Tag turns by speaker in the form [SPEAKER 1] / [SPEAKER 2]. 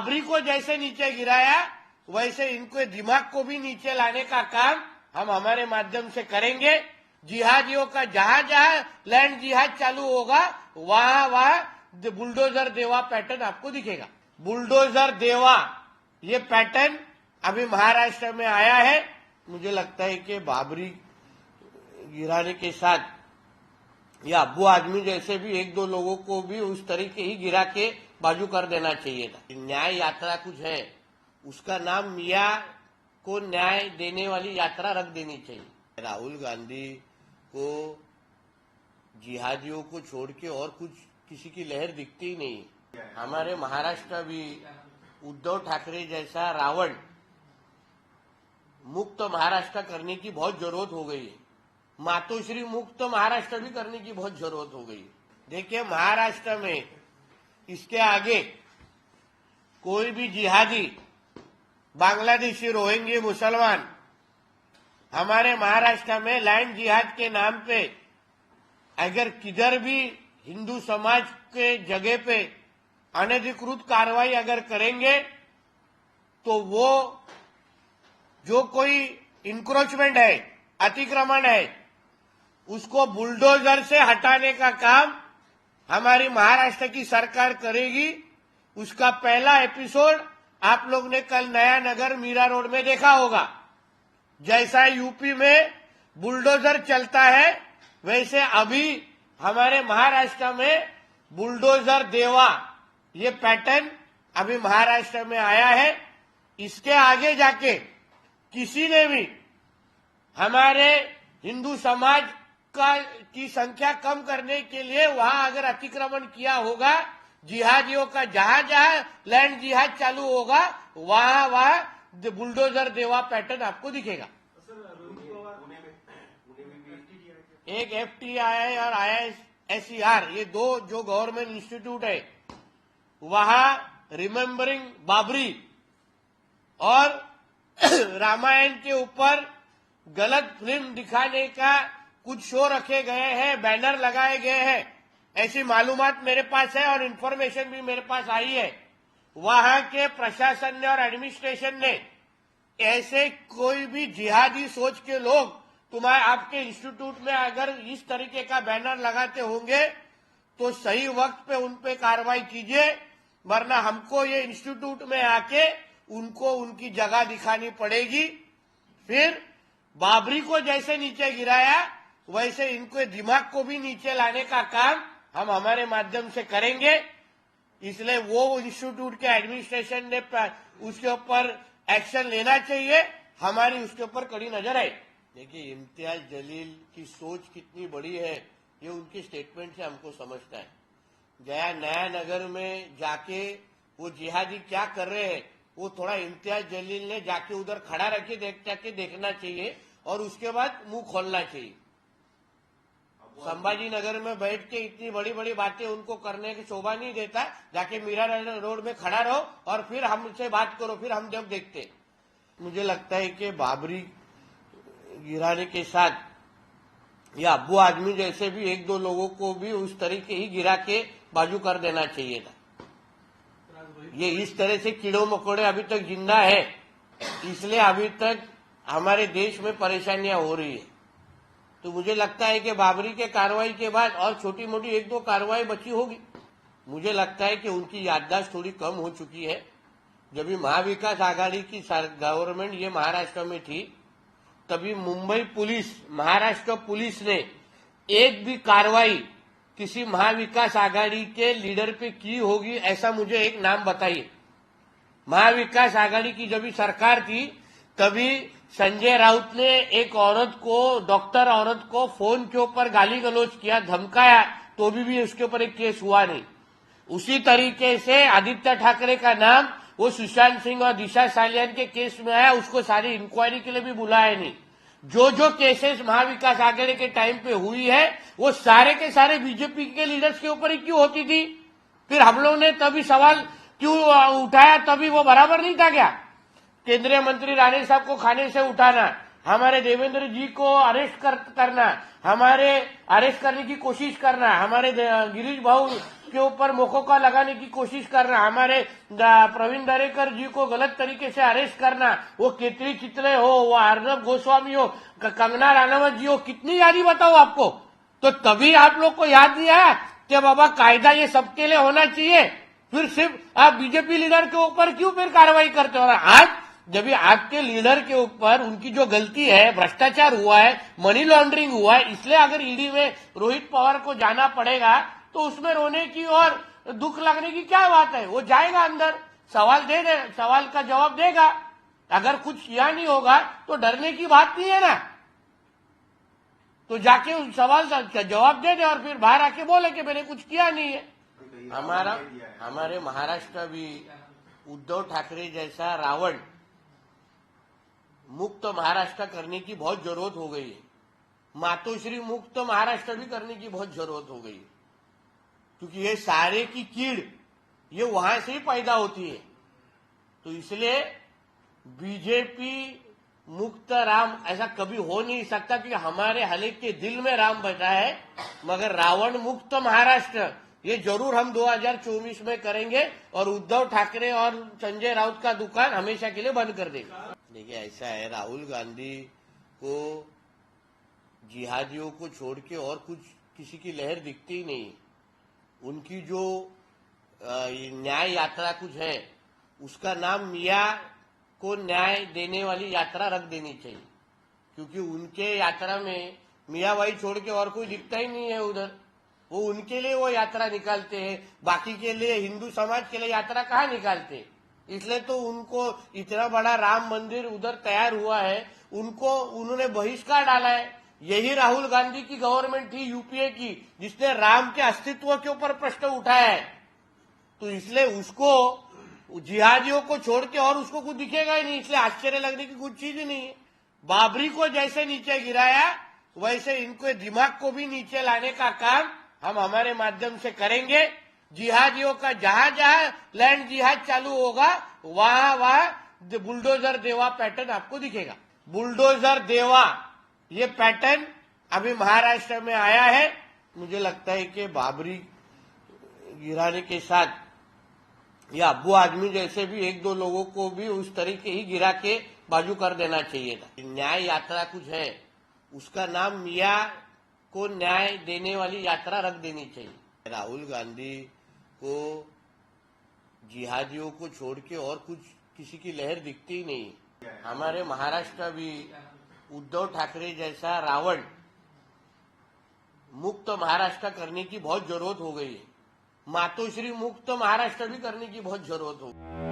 [SPEAKER 1] बाबरी को जैसे नीचे गिराया वैसे इनको दिमाग को भी नीचे लाने का काम हम हमारे माध्यम से करेंगे। जिहादियों का जहां जहां लैंड जिहाद चालू होगा वहां वहां बुलडोजर देवा पैटर्न आपको दिखेगा। बुलडोजर देवा ये पैटर्न अभी महाराष्ट्र में आया है। मुझे लगता है कि बाबरी गिराने के साथ या अब्बू आदमी जैसे भी एक दो लोगों को भी उस तरीके ही गिरा के बाजू कर देना चाहिए था। न्याय यात्रा कुछ है, उसका नाम मियां को न्याय देने वाली यात्रा रख देनी चाहिए। राहुल गांधी को जिहादियों को छोड़ के और कुछ किसी की लहर दिखती ही नहीं। हमारे महाराष्ट्र भी उद्धव ठाकरे जैसा रावण मुक्त महाराष्ट्र करने की बहुत जरूरत हो गई है। मातोश्री मुक्त महाराष्ट्र भी करने की बहुत जरूरत हो गई। देखिए महाराष्ट्र में इसके आगे कोई भी जिहादी बांग्लादेशी रोहिंग्या मुसलमान हमारे महाराष्ट्र में लैंड जिहाद के नाम पे अगर किधर भी हिंदू समाज के जगह पे अनधिकृत कार्रवाई अगर करेंगे तो वो जो कोई इंक्रोचमेंट है, अतिक्रमण है, उसको बुलडोजर से हटाने का काम हमारी महाराष्ट्र की सरकार करेगी। उसका पहला एपिसोड आप लोग ने कल नया नगर मीरा रोड में देखा होगा। जैसा यूपी में बुलडोजर चलता है वैसे अभी हमारे महाराष्ट्र में बुलडोजर देवा ये पैटर्न अभी महाराष्ट्र में आया है। इसके आगे जाके किसी ने भी हमारे हिंदू समाज की संख्या कम करने के लिए वहां अगर अतिक्रमण किया होगा, जिहादियों का जहां जहां लैंड जिहाद चालू होगा वहां वहां बुलडोजर देवा पैटर्न आपको दिखेगा। एक FTI और ISER ये दो जो गवर्नमेंट इंस्टीट्यूट है वहां रिमेम्बरिंग बाबरी और रामायण के ऊपर गलत फिल्म दिखाने का कुछ शो रखे गए हैं, बैनर लगाए गए हैं, ऐसी मालूमात मेरे पास है और इन्फॉर्मेशन भी मेरे पास आई है। वहां के प्रशासन ने और एडमिनिस्ट्रेशन ने ऐसे कोई भी जिहादी सोच के लोग तुम्हारे आपके इंस्टीट्यूट में अगर इस तरीके का बैनर लगाते होंगे तो सही वक्त पे उन पे कार्रवाई कीजिए, वरना हमको ये इंस्टीट्यूट में आके उनको उनकी जगह दिखानी पड़ेगी। फिर बाबरी को जैसे नीचे गिराया वैसे इनको दिमाग को भी नीचे लाने का काम हम हमारे माध्यम से करेंगे। इसलिए वो इंस्टीट्यूट के एडमिनिस्ट्रेशन ने उसके ऊपर एक्शन लेना चाहिए। हमारी उसके ऊपर कड़ी नजर है। देखिए इम्तियाज जलील की सोच कितनी बड़ी है ये उनके स्टेटमेंट से हमको समझता है। गया नया नगर में जाके वो जिहादी क्या कर रहे हैं वो थोड़ा इम्तियाज जलील ने जाके उधर खड़ा रखे जाके देखना चाहिए और उसके बाद मुंह खोलना चाहिए। संभाजी नगर में बैठ के इतनी बड़ी बड़ी बातें उनको करने की शोभा नहीं देता। जाके मीरा रोड में खड़ा रहो और फिर हमसे बात करो, फिर हम जब देखते। मुझे लगता है कि बाबरी गिराने के साथ या अब्बू आदमी जैसे भी एक दो लोगों को भी उस तरीके ही गिरा के बाजू कर देना चाहिए था। ये इस तरह से कीड़ों मकोड़े अभी तक जिंदा है, इसलिए अभी तक हमारे देश में परेशानियां हो रही है। तो मुझे लगता है कि बाबरी के कार्रवाई के बाद और छोटी मोटी एक दो कार्रवाई बची होगी। मुझे लगता है कि उनकी याददाश्त थोड़ी कम हो चुकी है। जब भी महाविकास आघाड़ी की गवर्नमेंट ये महाराष्ट्र में थी तभी मुंबई पुलिस, महाराष्ट्र पुलिस ने एक भी कार्रवाई किसी महाविकास आघाड़ी के लीडर पे की होगी ऐसा मुझे एक नाम बताइए। महाविकास आघाड़ी की जब भी सरकार थी तभी संजय राउत ने एक औरत को, डॉक्टर औरत को फोन के ऊपर गाली गलौज किया, धमकाया, तो भी उसके ऊपर एक केस हुआ नहीं। उसी तरीके से आदित्य ठाकरे का नाम वो सुशांत सिंह और दिशा सालियान के केस में आया, उसको सारी इंक्वायरी के लिए भी बुलाया नहीं। जो जो केसेस महाविकास आघाड़ी के टाइम पे हुई है वो सारे के सारे बीजेपी के लीडर्स के ऊपर ही क्यों होती थी? फिर हम लोग ने तभी सवाल क्यों उठाया? तभी वो बराबर नहीं था क्या? केंद्रीय मंत्री राणे साहब को खाने से उठाना, हमारे देवेंद्र जी को अरेस्ट करना, हमारे अरेस्ट करने की कोशिश करना, हमारे गिरीश भाऊ के ऊपर मोकोका लगाने की कोशिश करना, हमारे प्रवीण दरेकर जी को गलत तरीके से अरेस्ट करना, वो केतरी चितले हो, वो अर्नब गोस्वामी हो, कंगना राणावत जी हो, कितनी यादी बताओ आपको। तो तभी आप लोग को याद नहीं आया कि बाबा कायदा ये सबके लिए होना चाहिए, फिर सिर्फ आप बीजेपी लीडर के ऊपर क्यों फिर कार्रवाई करते हो। आज जब भी आपके लीडर के ऊपर उनकी जो गलती है, भ्रष्टाचार हुआ है, मनी लॉन्ड्रिंग हुआ है, इसलिए अगर ईडी में रोहित पवार को जाना पड़ेगा तो उसमें रोने की और दुख लगने की क्या बात है। वो जाएगा अंदर, सवाल का जवाब देगा। अगर कुछ किया नहीं होगा तो डरने की बात नहीं है ना, तो जाके उस सवाल का जवाब दे दे और फिर बाहर आके बोले कि मैंने कुछ किया नहीं है। हमारे महाराष्ट्र भी उद्धव ठाकरे जैसा रावण मुक्त महाराष्ट्र करने की बहुत जरूरत हो गई है। मातोश्री मुक्त महाराष्ट्र भी करने की बहुत जरूरत हो गई है, क्योंकि ये सारे की कीड़ ये वहां से ही पैदा होती है। तो इसलिए बीजेपी मुक्त राम ऐसा कभी हो नहीं सकता, कि हमारे हले के दिल में राम बैठा है, मगर रावण मुक्त महाराष्ट्र ये जरूर हम 2024 में करेंगे और उद्धव ठाकरे और संजय राउत का दुकान हमेशा के लिए बंद कर देंगे। देखिए ऐसा है, राहुल गांधी को जिहादियों को छोड़ के और कुछ किसी की लहर दिखती ही नहीं। उनकी जो न्याय यात्रा कुछ है, उसका नाम मियाँ को न्याय देने वाली यात्रा रख देनी चाहिए, क्योंकि उनके यात्रा में मियाँ भाई छोड़ के और कोई दिखता ही नहीं है उधर। वो उनके लिए वो यात्रा निकालते हैं, बाकी के लिए हिंदू समाज के लिए यात्रा कहाँ निकालते हैं। इसलिए तो उनको इतना बड़ा राम मंदिर उधर तैयार हुआ है, उन्होंने बहिष्कार डाला है। यही राहुल गांधी की गवर्नमेंट थी यूपीए की, जिसने राम के अस्तित्व के ऊपर प्रश्न उठाया है। तो इसलिए उसको जिहादियों को छोड़ के और उसको कुछ दिखेगा ही नहीं, इसलिए आश्चर्य लगने की कुछ चीज ही नहीं है। बाबरी को जैसे नीचे गिराया, वैसे इनको दिमाग को भी नीचे लाने का काम हम हमारे माध्यम से करेंगे। जिहादियों का जहां जहां लैंड जिहाद चालू होगा, वहां वहां बुलडोजर देवा पैटर्न आपको दिखेगा। बुलडोजर देवा ये पैटर्न अभी महाराष्ट्र में आया है। मुझे लगता है कि बाबरी गिराने के साथ या अब्बू आदमी जैसे भी एक दो लोगों को भी उस तरीके ही गिरा के बाजू कर देना चाहिए था। न्याय यात्रा कुछ है, उसका नाम मियाँ को न्याय देने वाली यात्रा रख देनी चाहिए। राहुल गांधी को जिहादियों को छोड़ के और कुछ किसी की लहर दिखती ही नहीं। हमारे महाराष्ट्र भी उद्धव ठाकरे जैसा रावण मुक्त महाराष्ट्र करने की बहुत जरूरत हो गई है। मातोश्री मुक्त महाराष्ट्र भी करने की बहुत जरूरत हो गई।